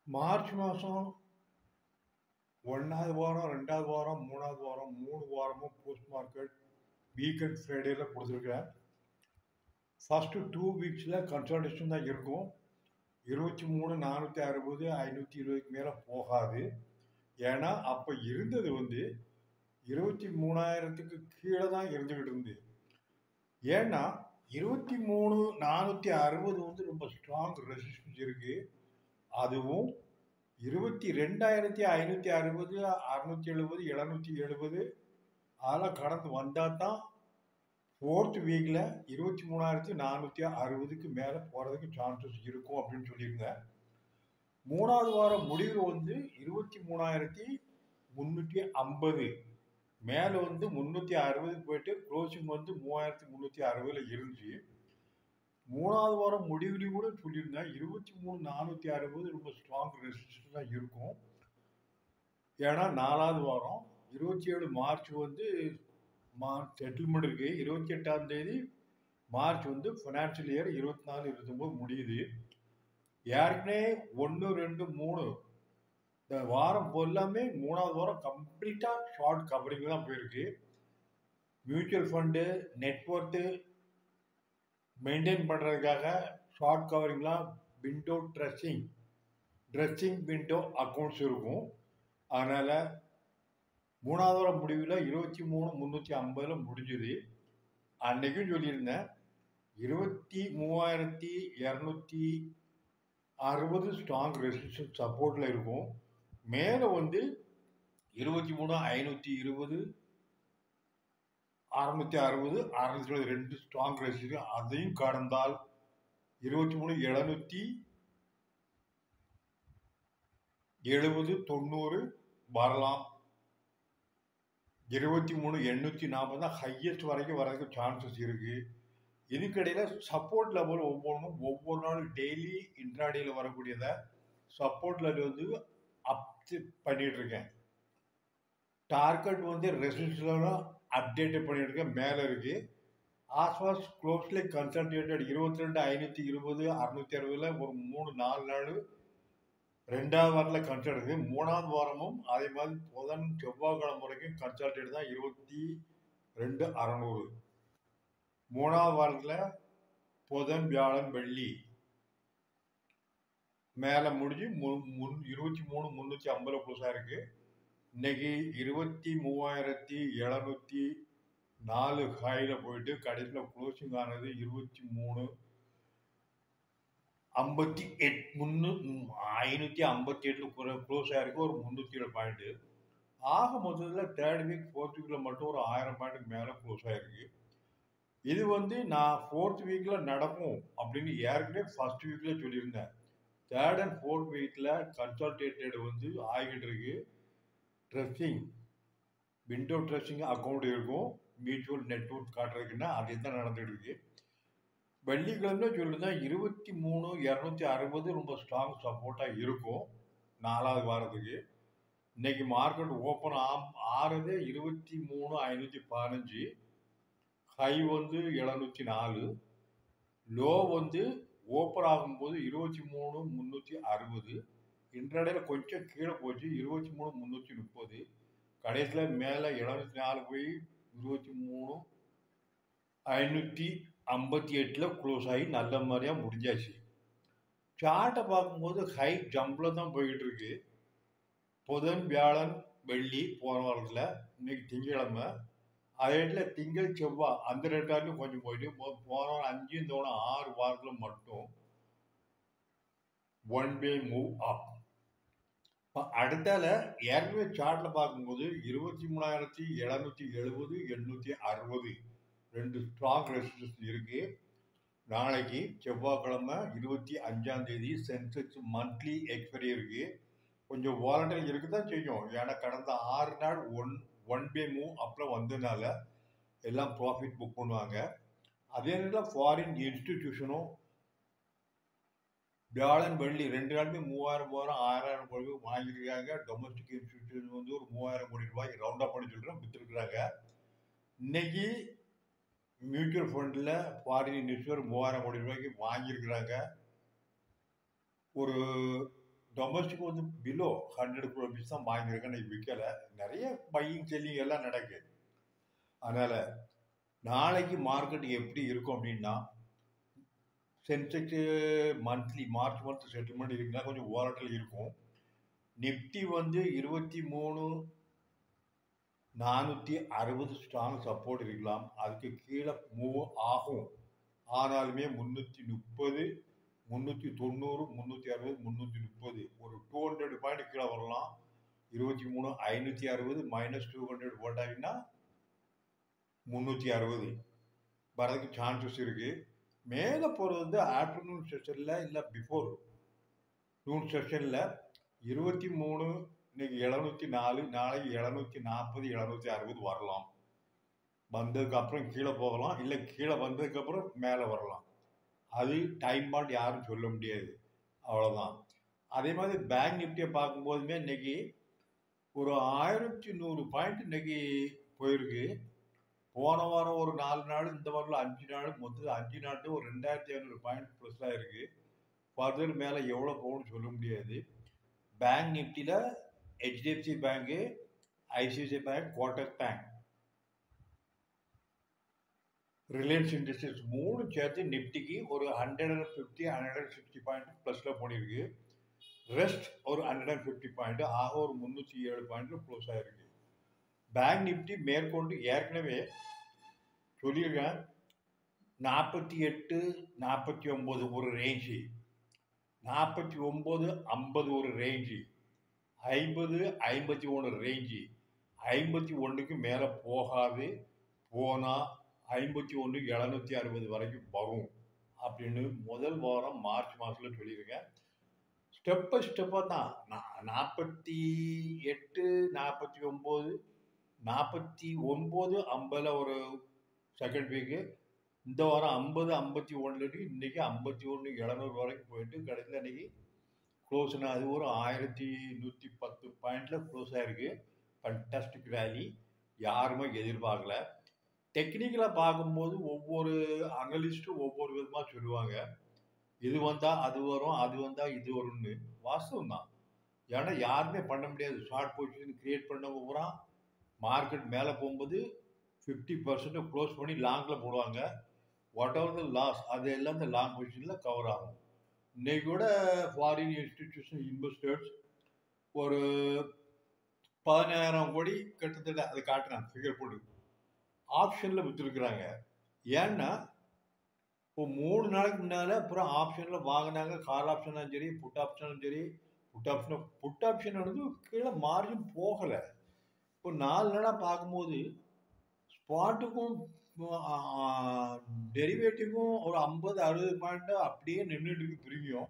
March மாதம் 1வது வாரம், 2வது வாரம், 3வது வாரம் 3 வாரமும் போஸ்ட் மார்க்கெட் வீக்கெண்ட் ஃப்ரைடேல கொடுத்துருக்கேன். ஃபஸ்ட்டு 2 வீக்ஸில் கன்சல்டேஷன் தான் இருக்கும். 23 460 520க்கு மேலே போகாது. ஏன்னா அப்போ இருந்தது 23,000க்கு கீழே தான் இருந்துக்கிட்டு இருந்து. ஏன்னா 23 460 ரொம்ப ஸ்ட்ராங் ரெசிஸ்டன்ஸ் இருக்குது. அதுவும் 22,560 670 770 அதெல்லாம் கடந்து வந்தால் தான் 4th வீக்கில் 23,460க்கு மேலே போகிறதுக்கு சான்சஸ் இருக்கும் அப்படின்னு சொல்லியிருந்தேன். 3வது வாரம் முடிவு 23,350 மேலே 360 போயிட்டு க்ளோசிங் 3,360 இருந்துச்சு. 3வது வாரம் முடிவுலையும் கூட சொல்லியிருந்தேன் 23,460 ரொம்ப ஸ்ட்ராங் ரெசிஸ்டன்ஸாக இருக்கும். ஏன்னா 4வது வாரம் 27 மார்ச் செட்டில்மெண்ட் இருக்கு. 28ஆம் தேதி மார்ச் ஃபினான்ஷியல் இயர் 24-29 முடியுது. ஏற்கனவே 1 2 3 இந்த வாரம் எல்லாமே 3வது வாரம் கம்ப்ளீட்டாக ஷார்ட் கவரிங் தான் போயிருக்கு. மியூச்சுவல் ஃபண்டு நெட்ஒர்த்து மெயின்டைன் பண்ணுறதுக்காக ஷார்ட் கவரிங்லாம் விண்டோ ட்ரெஸ்ஸிங் விண்டோ அக்கௌண்ட்ஸ் இருக்கும். அதனால் 3வது வாரம் முடிவில் 23,350 முடிஞ்சுது. அன்னைக்கும் சொல்லியிருந்தேன் 23,260 ஸ்ட்ராங் ரெசிஸ்டன்ஸ் சப்போர்ட்டில் இருக்கும். மேலே 23,520 660 670 ஸ்ட்ராங் ரெசிஸ்டன்ஸ். அதையும் கடந்தால் 23,770 90 வரலாம். 23,840 தான் ஹையஸ்ட் வரைக்கும் வரதுக்கு சான்சஸ் இருக்குது. இதுக்கிடையில் சப்போர்ட் லெவல் ஒவ்வொரு நாளும் டெய்லி இன்ட்ராடேயில் வரக்கூடியதை சப்போர்ட் லெவல் அப் பண்ணிட்டு இருக்கேன். டார்கெட் ரெசிஸ்டன்ஸ் அப்டேட் பண்ணியிருக்கேன். மேலே இருக்குது. ஆஸ்வாஸ் க்ளோஸ்லி கன்சல்டேட்டட் 22,520 660 ஒரு 3-4 நாள் 2வது வாரத்தில் கன்சல்ட் இருக்குது. 3வது வாரமும் அதே மாதிரி புதன் செவ்வாய்க்கிழமை வரைக்கும் கன்சல்டேட் தான் 22,600. 3வது வாரத்தில் புதன் வியாழன் வெள்ளி மேலே முடிஞ்சு 23,350 க்ளோஸாக இருக்குது. இன்னைக்கு 23,704 ஹையில் போயிட்டு கடைசியில் க்ளோசிங் ஆனது 23,558 க்ளோஸ் ஆயிருக்கு. ஒரு 307 பாயிண்ட். ஆக மொத்தத்தில் 3rd வீக் 4th வீக்கில் மட்டும் ஒரு 1000 பாயிண்ட்டுக்கு மேலே க்ளோஸ் ஆயிருக்கு. இது நான் 4th வீக்கில் நடக்கும் அப்படின்னு ஏற்கனவே 1st வீக்கில் சொல்லியிருந்தேன். 3rd and 4th வீக்கில் கன்சல்டேட்டட் ஆகிட்டு இருக்கு. விண்டோ ட்ரெஸ்ஸிங் அக்கௌண்ட் இருக்கும். மியூச்சுவல் நெட்ஒர்க் காட்டுறதுக்குன்னா அது தான் நடந்துட்டு இருக்கு. வெள்ளிக்கிழமை சொல்லியிருந்தேன் 23,260 ரொம்ப ஸ்ட்ராங் சப்போர்ட்டாக இருக்கும் 4வது வாரத்துக்கு. இன்னைக்கு மார்க்கெட் ஓப்பன் ஆறுது 23,515 ஹை 704 லோ ஓப்பன் ஆகும்போது 23,360 இன்ட்ராடேல கொஞ்சம் கீழே போச்சு 23,330 கடைசியில் மேலே 704 போய் 23,558 க்ளோஸ் ஆகி நல்ல மாதிரியாக முடிஞ்சாச்சு. சார்ட்டை பார்க்கும்போது ஹை ஜம்பில் தான் போய்கிட்டு இருக்கு. புதன் வியாழன் வெள்ளி போன வாரத்தில் இன்னைக்கு திங்கக்கிழமை அதே இடத்துல திங்கள் செவ்வாய் அந்த 2 நாளும் கொஞ்சம் போயிட்டு போன 5 இந்த 6 வாரத்தில் மட்டும் 1 way மூவ் அப். அடுத்தால ஏற்கனவே சார்ட்டில் பார்க்கும்போது 23,770 860 2 ஸ்ட்ராங் ரெசிஸ்டன்ஸ் இருக்கு. நாளைக்கு செவ்வாய்க்கிழமை 25ஆம் தேதி சென்செக்ஸ் மந்த்லி எக்ஸ்பைரி இருக்கு. கொஞ்சம் வாலண்டைல் இருக்க தான் செய்யும். ஏன்னா கடந்த 6 நாள் ஒன் வே மூவ் அப்புறம் வந்ததுனால எல்லாம் ப்ராஃபிட் புக் பண்ணுவாங்க. அதே நேரத்தில் ஃபாரின் இன்ஸ்டிடியூஷனும் வியாழன் வெள்ளி 2 நாளுமே 3,000 6,000 கோடி வாங்கியிருக்காங்க. டொமஸ்டிக் இன்ஸ்டிடியூஷன் ஒரு 3,000 கோடி ரூபாய் ரவுண்ட் அப் பண்ணி சொல்கிறேன் விற்றுருக்குறாங்க. இன்னைக்கு மியூச்சுவல் ஃபண்டில் ஃபாரின் இன்வெஸ்டர் 3000 கோடி ரூபாய்க்கு வாங்கியிருக்கிறாங்க. ஒரு டொமஸ்டிக் வந்து பிலோ 100 crore rupees தான் வாங்கியிருக்கேன். இன்னைக்கு விற்கலை. நிறைய பையிங் செல்லிங் எல்லாம் நடக்குது. அதனால் நாளைக்கு மார்க்கெட் எப்படி இருக்கும் அப்படின்னா, Sensex monthly March month settlement இருக்குன்னா கொஞ்சம் வாலட்டில் இருக்கும். நிஃப்டி வந்து 23,460 ஸ்ட்ராங் சப்போர்ட் இருக்கலாம். அதுக்கு கீழே மூவ் ஆகும். ஆனாலுமே 330, 390, 360, 330 ஒரு 200 பாயிண்ட் கீழே வரலாம். 23,560 -200 போட்டாங்கன்னா 360 வரதுக்கு சான்சஸ் இருக்கு. மேலே போகிறது வந்து ஆஃப்டர்நூன் செஷனில் இல்லை பிஃபோர் நூன் செஷனில் 23 இன்னைக்கு 704, நாளைக்கு 740, 760 வரலாம். வந்ததுக்கு அப்புறம் கீழே போகலாம், இல்லை கீழே வந்ததுக்கு அப்புறம் மேலே வரலாம். அது டைம் பாண்ட் யாரும் சொல்ல முடியாது. அவ்வளோதான். அதே மாதிரி பேங்க் நிஃப்டியை பார்க்கும்போதுமே இன்னைக்கு ஒரு 1100 பாயிண்ட் இன்னைக்கு போயிருக்கு. போன வாரம் ஒரு 4 நாள், இந்த வாரம் 5 நாள், மொத்தம் 5 நாட்டு ஒரு 2500 பாயிண்ட் ப்ளஸ்ஸாக இருக்குது. ஃபர்தர் மேலே எவ்வளோ போகணும்னு சொல்ல முடியாது. பேங்க் நிஃப்டியில் HDFC bank, ICICI bank, Kotak bank, Reliance Industries 3 சேர்த்து நிஃப்டிக்கு ஒரு 150, 160 பாயிண்ட் ப்ளஸில் போனிருக்கு. ரெஸ்ட் ஒரு 150 பாயிண்ட், ஆக ஒரு 307 பாயிண்ட்ல க்ளோஸ் ஆகிருக்கு. பேங்க் நிஃப்டி மேற்கொண்டு ஏற்கனவே சொல்லியிருக்கேன், 48, 49 ஒரு ரேஞ்சு, 49, 50 ஒரு ரேஞ்சு, 50, 51 ரேஞ்சு, 51க்கு மேலே போகாது. போனால் 51, 760 வரைக்கும் வரும் அப்படின்னு முதல் வாரம் மார்ச் மாதத்தில் சொல்லியிருக்கேன். ஸ்டெப் பை ஸ்டெப்பாக தான் 48, 49, 49, 50 ஒரு செகண்ட் வீக்கு. இந்த வாரம் 50, 51 இன்னைக்கு 51, 700 வரைக்கும் போயிட்டு கடைசியில் இன்னைக்கு க்ளோஸ்னா அது ஒரு 1110 பாயிண்ட்ல க்ளோஸ் ஆயிருக்கு. ஃபண்டாஸ்டிக் ரேலி, யாருமே எதிர்பார்க்கல. டெக்னிக்கலாக பார்க்கும்போது ஒவ்வொரு அனலிஸ்ட்டும் ஒவ்வொரு விதமாக சொல்லுவாங்க. இது வந்தால் அது வரும், அது வந்தால் இது வரும்னு. வாஸ்தவம் தான். ஏன்னா யாருமே பண்ண முடியாது. ஷார்ட் பொசிஷன் கிரியேட் பண்ணவங்க பூரா மார்க்கெட் மேலே போகும்போது 50% க்ளோஸ் பண்ணி லாங்கில் போடுவாங்க. வாட் எவர் த லாஸ் அது எல்லாம் இந்த லாங் பொசிஷனில் கவர் ஆகும். இன்னைக்கு கூட ஃபாரின் இன்ஸ்டிடியூஷன் இன்வெஸ்டர்ஸ் ஒரு 10,000 கோடி கிட்டத்தட்ட அதை காட்டுறாங்க ஃபிகர் போட்டு ஆப்ஷனில் விற்றுருக்குறாங்க. ஏன்னா இப்போ 3 நாளைக்கு முன்னால் அப்புறம் ஆப்ஷனில் வாங்கினாங்க. கால் ஆப்ஷனாலும் சரி, புட் ஆப்ஷனாலும் சரி. புட் ஆப்ஷன் வந்து கீழே மார்ஜின் போகலை. இப்போ 4 நாளாக பார்க்கும்போது ஸ்பாட்டுக்கும் டெரிவேட்டிவ்க்கும் ஒரு 50, 60 பாயிண்ட் அப்படியே நின்றுட்டு இருக்கு ப்ரீமியம்.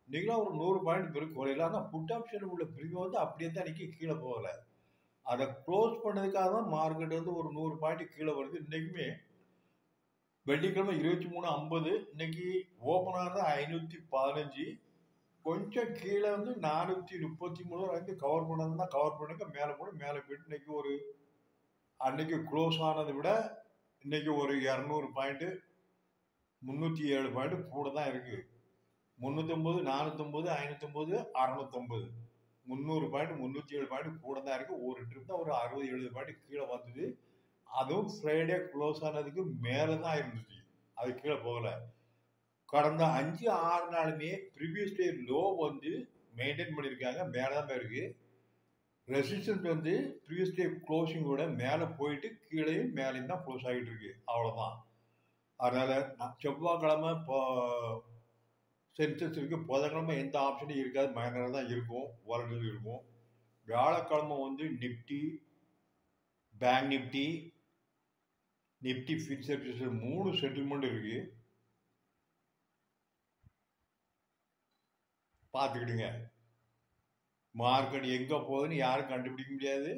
நீங்களாம் ஒரு 100 பாயிண்ட் பெருக்கு குறையல. ஆனால் புட் ஆப்ஷன் உள்ள ப்ரீமியம் வந்து அப்படியே தான் இன்னைக்கு கீழே போகலை. அதை க்ளோஸ் பண்ணதுக்காக தான் மார்க்கெட் வந்து ஒரு 100 பாயிண்ட் கீழே வருது. இன்றைக்குமே வெள்ளிக்கிழமை 23.50, இன்னைக்கு ஓப்பன் ஆனது 515, கொஞ்சம் கீழே வந்து 433 வரைக்கும் கவர் பண்ணதுன்னா கவர் பண்ணுங்க, மேலே போட்டு மேலே போயிட்டு இன்னைக்கு ஒரு அன்னைக்கு க்ளோஸ் ஆனதை விட இன்னைக்கு ஒரு 200 பாயிண்ட் 307 பாயிண்ட் கூட தான் இருக்கு. 309, 409, 509, 609, 300 பாயிண்ட் 307 பாயிண்ட் கூட தான் இருக்கு. ஒரு ட்ரிப் தான் ஒரு 60-70 பாயிண்ட் கீழே வந்தது. அதுவும் ஃப்ரைடே க்ளோஸ் ஆனதுக்கு மேலே தான் இருந்துச்சு, அது கீழே போகல. கடந்த 5-6 நாளுமே ப்ரீவியஸ் டே லோ வந்து மெயின்டைன் பண்ணியிருக்காங்க, மேலே தான் இருக்கு. ரெசிஸ்டன்ஸ் வந்து ப்ரீவியஸ் டே க்ளோசிங் கூட மேலே போயிட்டு கீழேயும் மேலேயும் தான் க்ளோஸ் ஆகிட்டு இருக்கு. அவ்வளோதான். அதனால் செவ்வாய்க்கிழமை இப்போ சென்செக்ஸ் இருக்குது. புதன்கிழமை எந்த ஆப்ஷனும் இருக்காது, மைனராக தான் இருக்கும், வாலட்டில் இருக்கும். வியாழக்கிழமை வந்து Nifty, bank Nifty, Nifty features 3 settlement இருக்கு. பார்த்துக்கிடுங்க. மார்க்கெட் எங்கே போகுதுன்னு யாரும் கண்டுபிடிக்க முடியாது.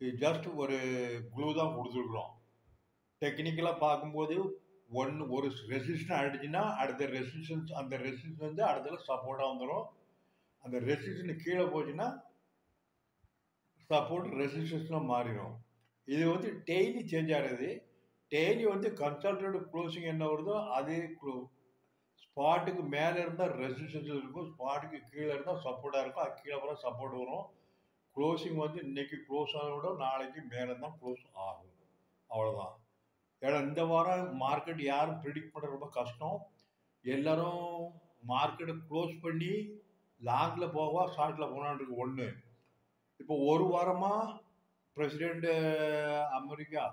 இது ஜஸ்ட் ஒரு க்ளூ தான் கொடுத்துருக்குறோம். டெக்னிக்கலாக பார்க்கும்போது ஒரு ரெசிஸ்டன் அடிச்சுன்னா அடுத்த ரெசிஸ்டன்ஸ், அந்த ரெசிஸ்டன்ஸ் வந்து அடுத்த சப்போர்ட்டாக வந்துடும். அந்த ரெசிஸ்டன் கீழே போச்சுன்னா சப்போர்ட் ரெசிஸ்டன்ஸ்லாம் மாறிடும். இது வந்து டெய்லி சேஞ்ச் ஆகிறது. டெய்லி வந்து கன்சல்டன்ட் க்ளோசிங் என்ன வருதோ அதே ஸ்பாட்டுக்கு மேலே இருந்தால் ரெசிஸ்டன்ஸ் இருக்கும், ஸ்பாட்டுக்கு கீழே இருந்தால் சப்போர்ட்டாக இருக்கும், அது கீழே போகிற சப்போர்ட் வரும். க்ளோசிங் வந்து இன்னைக்கு க்ளோஸ் ஆனதை விட நாளைக்கு மேலே தான் க்ளோஸ் ஆகும். அவ்வளோதான். ஏன்னா இந்த வாரம் மார்க்கெட் யாரும் ப்ரிடிக்ட் பண்ணுறது ரொம்ப கஷ்டம். எல்லாரும் மார்க்கெட்டை க்ளோஸ் பண்ணி லாங்கில் போவா ஷார்ட்டில் போனான்னு ஒன்று. இப்போ ஒரு வாரமாக பிரசிடெண்ட் அமெரிக்கா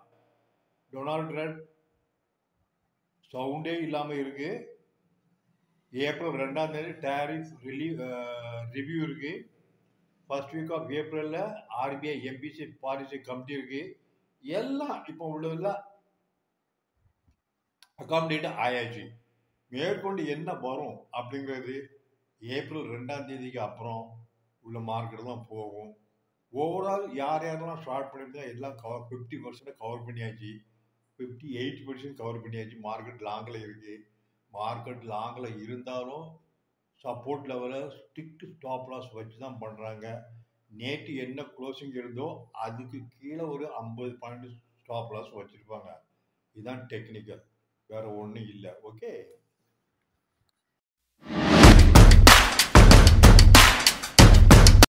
டொனால்ட் ட்ரம்ப் சவுண்டே இல்லாமல் இருக்குது. ஏப்ரல் 2ஆம் தேதி டேரிஃப் ரிவ்யூ இருக்குது. ஃபர்ஸ்ட் வீக் ஆஃப் ஏப்ரலில் ஆர்பிஐ எம்பிசி பாலிசி கமிட்டி இருக்குது. எல்லாம் இப்போ உள்ளதெல்லாம் அகாமடேட் ஆயாச்சு. மேற்கொண்டு என்ன வரும் அப்படிங்கிறது ஏப்ரல் 2ஆம் தேதிக்கு அப்புறம் உள்ள மார்க்கெட் தான் போகும். ஓவரால் யார் யாரெல்லாம் ஷார்ட் பண்ணியிருந்தா எல்லாம் 50% கவர் பண்ணியாச்சு, 58% கவர் பண்ணியாச்சு. மார்க்கெட் லாங்கில் இருக்குது. மார்க்கெட் லாங்கில் இருந்தாலும் சப்போர்ட் லெவலை ஸ்டிக்ட் ஸ்டாப் லாஸ் வச்சு தான் பண்ணுறாங்க. நேற்று என்ன க்ளோசிங் இருந்தோ அதுக்கு கீழே ஒரு 50 பாயிண்ட் ஸ்டாப் லாஸ் வச்சுருப்பாங்க. இதுதான் டெக்னிக்கல், வேறு ஒன்றும் இல்லை. ஓகே.